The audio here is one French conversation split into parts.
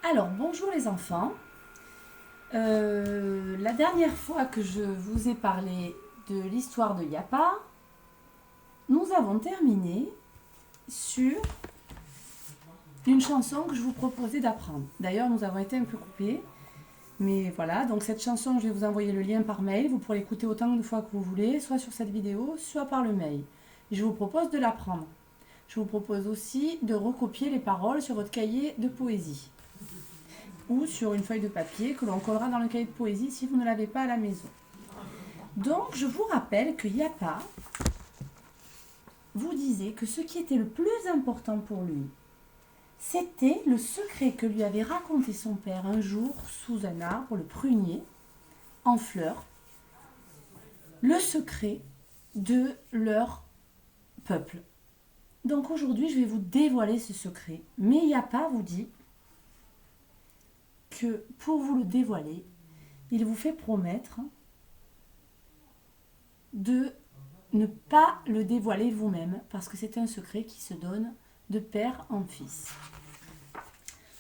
Alors, bonjour les enfants. La dernière fois que je vous ai parlé de l'histoire de Yapa, nous avons terminé sur une chanson que je vous proposais d'apprendre. D'ailleurs, nous avons été un peu coupés. Mais voilà, donc cette chanson, je vais vous envoyer le lien par mail. Vous pourrez l'écouter autant de fois que vous voulez, soit sur cette vidéo, soit par le mail. Je vous propose de l'apprendre. Je vous propose aussi de recopier les paroles sur votre cahier de poésie ou sur une feuille de papier que l'on collera dans le cahier de poésie si vous ne l'avez pas à la maison. Donc, je vous rappelle que Yapa vous disait que ce qui était le plus important pour lui, c'était le secret que lui avait raconté son père un jour sous un arbre, le prunier, en fleurs, le secret de leur peuple. Donc aujourd'hui, je vais vous dévoiler ce secret. Mais Yapa vous dit que pour vous le dévoiler, il vous fait promettre de ne pas le dévoiler vous-même, parce que c'est un secret qui se donne de père en fils.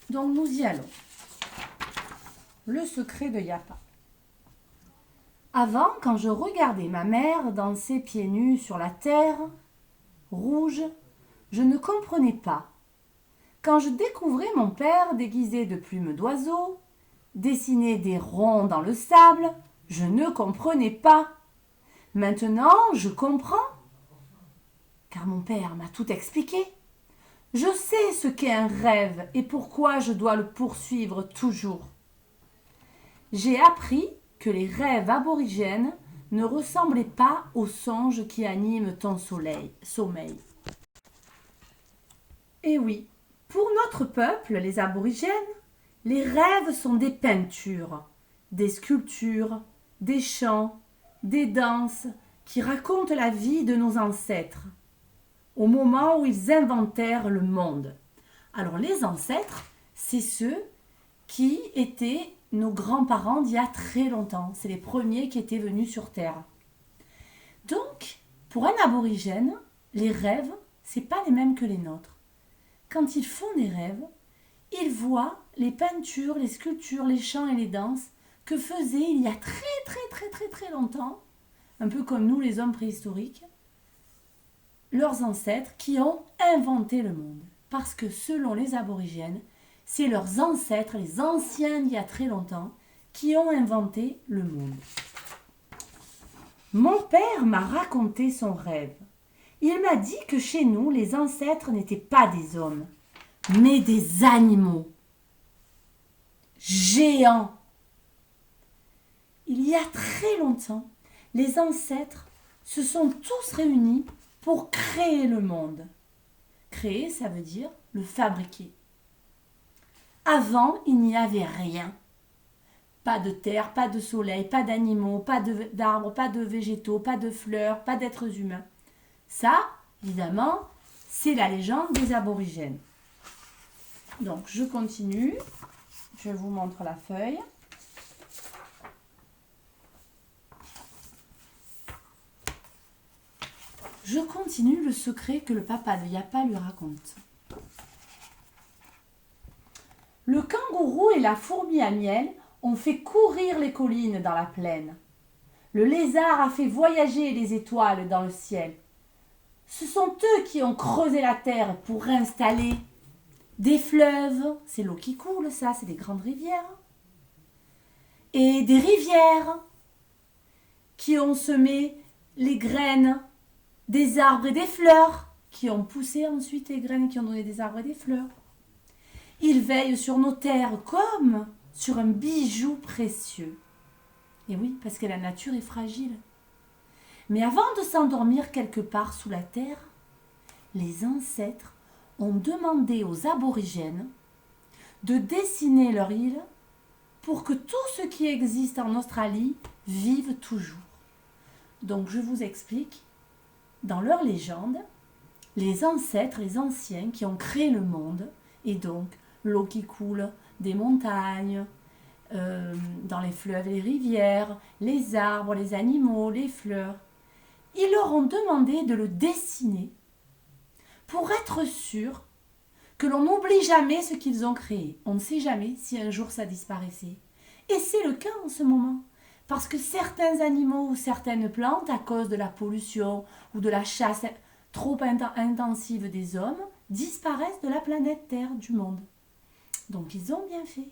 Donc nous y allons. Le secret de Yapa. Avant, quand je regardais ma mère danser pieds nus sur la terre rouge, je ne comprenais pas. Quand je découvrais mon père déguisé de plumes d'oiseau, dessiner des ronds dans le sable, je ne comprenais pas. Maintenant, je comprends, car mon père m'a tout expliqué. Je sais ce qu'est un rêve et pourquoi je dois le poursuivre toujours. J'ai appris que les rêves aborigènes ne ressemblaient pas aux songes qui animent ton sommeil. Et oui, pour notre peuple, les aborigènes, les rêves sont des peintures, des sculptures, des chants, des danses qui racontent la vie de nos ancêtres, au moment où ils inventèrent le monde. Alors les ancêtres, c'est ceux qui étaient nos grands-parents d'il y a très longtemps. C'est les premiers qui étaient venus sur Terre. Donc, pour un aborigène, les rêves, c'est pas les mêmes que les nôtres. Quand ils font des rêves, ils voient les peintures, les sculptures, les chants et les danses que faisaient il y a très longtemps, un peu comme nous les hommes préhistoriques, leurs ancêtres qui ont inventé le monde. Parce que selon les aborigènes, c'est leurs ancêtres, les anciens d'il y a très longtemps, qui ont inventé le monde. Mon père m'a raconté son rêve. Il m'a dit que chez nous, les ancêtres n'étaient pas des hommes, mais des animaux. Géants. Il y a très longtemps, les ancêtres se sont tous réunis pour créer le monde. Créer, ça veut dire le fabriquer. Avant, il n'y avait rien. Pas de terre, pas de soleil, pas d'animaux, pas d'arbres, pas de végétaux, pas de fleurs, pas d'êtres humains. Ça, évidemment, c'est la légende des aborigènes. Donc, je continue. Je vous montre la feuille. Je continue le secret que le papa de Yapa lui raconte. Le kangourou et la fourmi à miel ont fait courir les collines dans la plaine. Le lézard a fait voyager les étoiles dans le ciel. Ce sont eux qui ont creusé la terre pour installer des fleuves, c'est l'eau qui coule, ça, c'est des grandes rivières, et des rivières qui ont semé les graines des arbres et des fleurs, qui ont poussé ensuite les graines qui ont donné des arbres et des fleurs. Ils veillent sur nos terres comme sur un bijou précieux. Et oui, parce que la nature est fragile. Mais avant de s'endormir quelque part sous la terre, les ancêtres ont demandé aux aborigènes de dessiner leur île pour que tout ce qui existe en Australie vive toujours. Donc je vous explique, dans leur légende, les ancêtres, les anciens qui ont créé le monde, et donc l'eau qui coule des montagnes, dans les fleuves et les rivières, les arbres, les animaux, les fleurs, ils leur ont demandé de le dessiner pour être sûr que l'on n'oublie jamais ce qu'ils ont créé. On ne sait jamais si un jour ça disparaissait. Et c'est le cas en ce moment. Parce que certains animaux ou certaines plantes, à cause de la pollution ou de la chasse trop intensive des hommes, disparaissent de la planète Terre, du monde. Donc ils ont bien fait.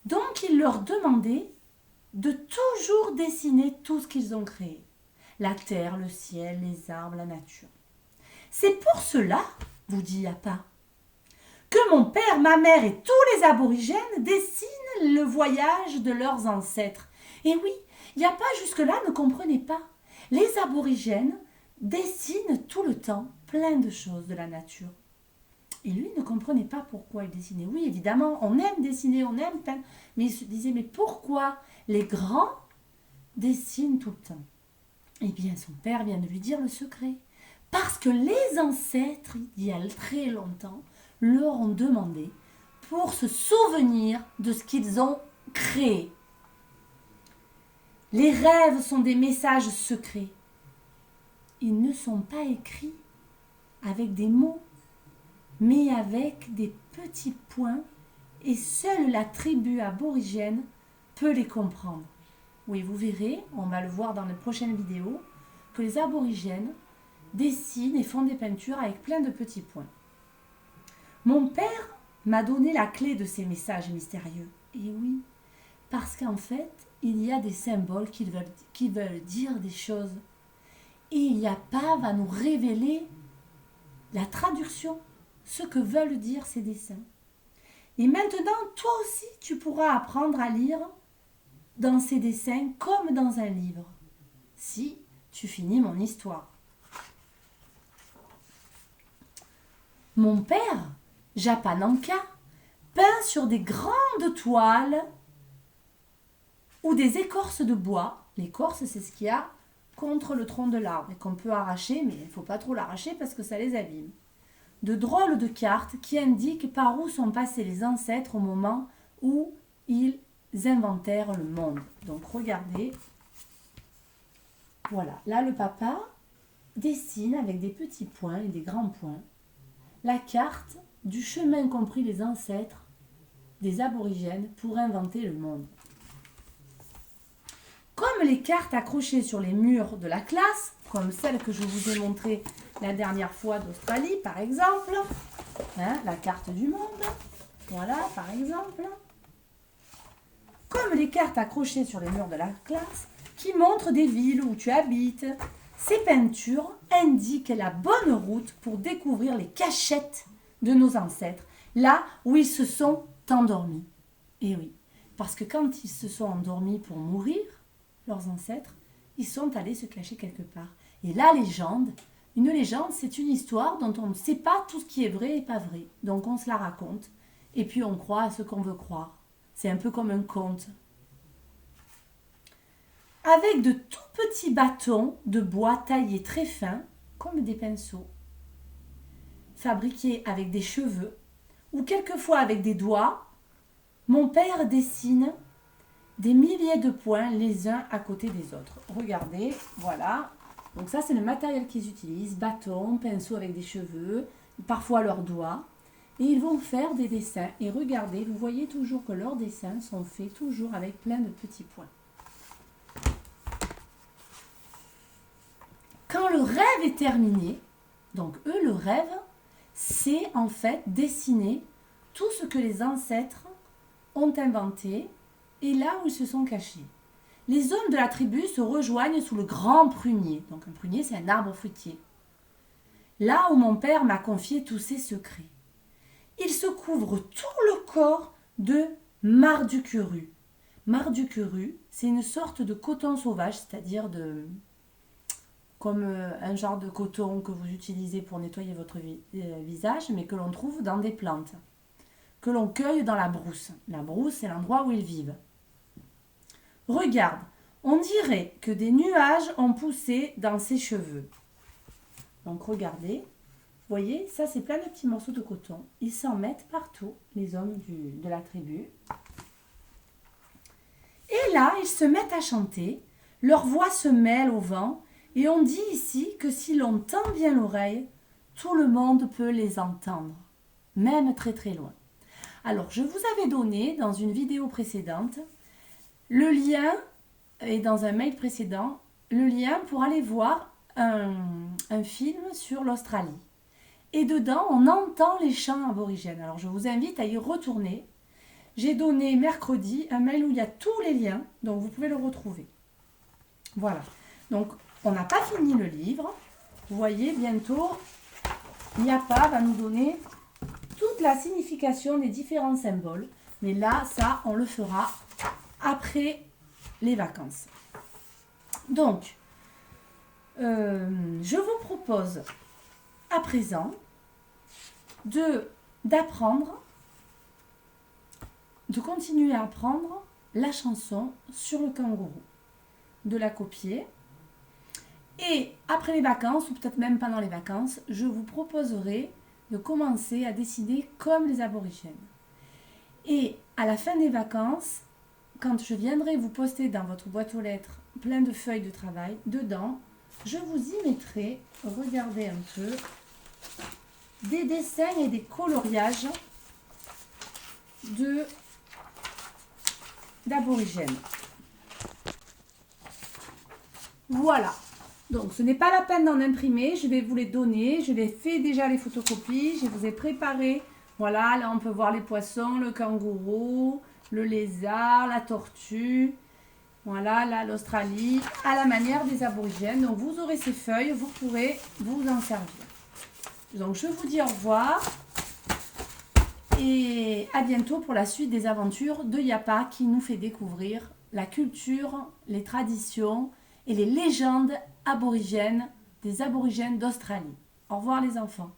Donc il leur demandait de toujours dessiner tout ce qu'ils ont créé. La terre, le ciel, les arbres, la nature. C'est pour cela, vous dit Appa, que mon père, ma mère et tous les aborigènes dessinent le voyage de leurs ancêtres. Et oui, Yappa jusque-là ne comprenait pas. Les aborigènes dessinent tout le temps plein de choses de la nature. Et lui ne comprenait pas pourquoi il dessinait. Oui, évidemment, on aime dessiner, on aime peindre. Mais il se disait, mais pourquoi les grands dessinent tout le temps? Eh bien, son père vient de lui dire le secret. Parce que les ancêtres, il y a très longtemps, leur ont demandé pour se souvenir de ce qu'ils ont créé. Les rêves sont des messages secrets. Ils ne sont pas écrits avec des mots, mais avec des petits points, et seule la tribu aborigène peut les comprendre. Oui, vous verrez, on va le voir dans les prochaines vidéos, que les aborigènes dessinent et font des peintures avec plein de petits points. Mon père m'a donné la clé de ces messages mystérieux. Et oui, parce qu'en fait, il y a des symboles qui veulent dire des choses. Et Yappa va nous révéler la traduction, ce que veulent dire ces dessins. Et maintenant, toi aussi, tu pourras apprendre à lire dans ces dessins comme dans un livre, si tu finis mon histoire. Mon père, Japananka, peint sur des grandes toiles ou des écorces de bois. L'écorce, c'est ce qu'il y a contre le tronc de l'arbre et qu'on peut arracher, mais il ne faut pas trop l'arracher parce que ça les abîme. De drôles de cartes qui indiquent par où sont passés les ancêtres au moment où ils inventèrent le monde. Donc regardez, voilà, là le papa dessine avec des petits points et des grands points la carte du chemin qu'ont pris les ancêtres des aborigènes pour inventer le monde. Comme les cartes accrochées sur les murs de la classe, comme celle que je vous ai montrée la dernière fois d'Australie, par exemple, la carte du monde, voilà, par exemple, comme les cartes accrochées sur les murs de la classe, qui montrent des villes où tu habites, ces peintures indiquent la bonne route pour découvrir les cachettes de nos ancêtres, là où ils se sont endormis. Et oui, parce que quand ils se sont endormis pour mourir, leurs ancêtres, ils sont allés se cacher quelque part. Et la légende, une légende, c'est une histoire dont on ne sait pas tout ce qui est vrai et pas vrai. Donc on se la raconte, et puis on croit à ce qu'on veut croire. C'est un peu comme un conte. Avec de tout petits bâtons de bois taillés très fins, comme des pinceaux, fabriqués avec des cheveux, ou quelquefois avec des doigts, mon père dessine des milliers de points les uns à côté des autres. Regardez, voilà. Donc ça, c'est le matériel qu'ils utilisent. Bâtons, pinceaux avec des cheveux, parfois leurs doigts. Et ils vont faire des dessins. Et regardez, vous voyez toujours que leurs dessins sont faits toujours avec plein de petits points. Quand le rêve est terminé, donc eux, le rêve, c'est en fait dessiner tout ce que les ancêtres ont inventé et là où ils se sont cachés. Les hommes de la tribu se rejoignent sous le grand prunier. Donc un prunier, c'est un arbre fruitier. Là où mon père m'a confié tous ses secrets. Il se couvre tout le corps de marducuru. Marducuru, c'est une sorte de coton sauvage, c'est-à-dire comme un genre de coton que vous utilisez pour nettoyer votre visage, mais que l'on trouve dans des plantes, que l'on cueille dans la brousse. La brousse, c'est l'endroit où ils vivent. Regarde, on dirait que des nuages ont poussé dans ses cheveux. Donc regardez, vous voyez, ça c'est plein de petits morceaux de coton. Ils s'en mettent partout, les hommes de la tribu. Et là, ils se mettent à chanter, leur voix se mêle au vent, et on dit ici que si l'on tend bien l'oreille, tout le monde peut les entendre. même très très loin. Alors, je vous avais donné dans une vidéo précédente le lien, et dans un mail précédent, le lien pour aller voir un film sur l'Australie. Et dedans, on entend les chants aborigènes. Alors, je vous invite à y retourner. J'ai donné mercredi un mail où il y a tous les liens, donc vous pouvez le retrouver. Voilà. Donc, on n'a pas fini le livre. Vous voyez, bientôt, Yapa va nous donner toute la signification des différents symboles. Mais là, ça, on le fera après les vacances. Donc, je vous propose à présent d'apprendre, de continuer à apprendre la chanson sur le kangourou, de la copier. Et après les vacances, ou peut-être même pendant les vacances, je vous proposerai de commencer à décider comme les aborigènes. Et à la fin des vacances, quand je viendrai vous poster dans votre boîte aux lettres plein de feuilles de travail, dedans, je vous y mettrai, regardez un peu, des dessins et des coloriages d'aborigènes. Voilà. Donc, ce n'est pas la peine d'en imprimer. Je vais vous les donner. Je les fais déjà les photocopies. Je vous ai préparé. Voilà, là, on peut voir les poissons, le kangourou, le lézard, la tortue. Voilà, là, l'Australie, à la manière des aborigènes. Donc, vous aurez ces feuilles. Vous pourrez vous en servir. Donc, je vous dis au revoir. Et à bientôt pour la suite des aventures de Yapa qui nous fait découvrir la culture, les traditions et les légendes aborigènes des aborigènes d'Australie. Au revoir les enfants.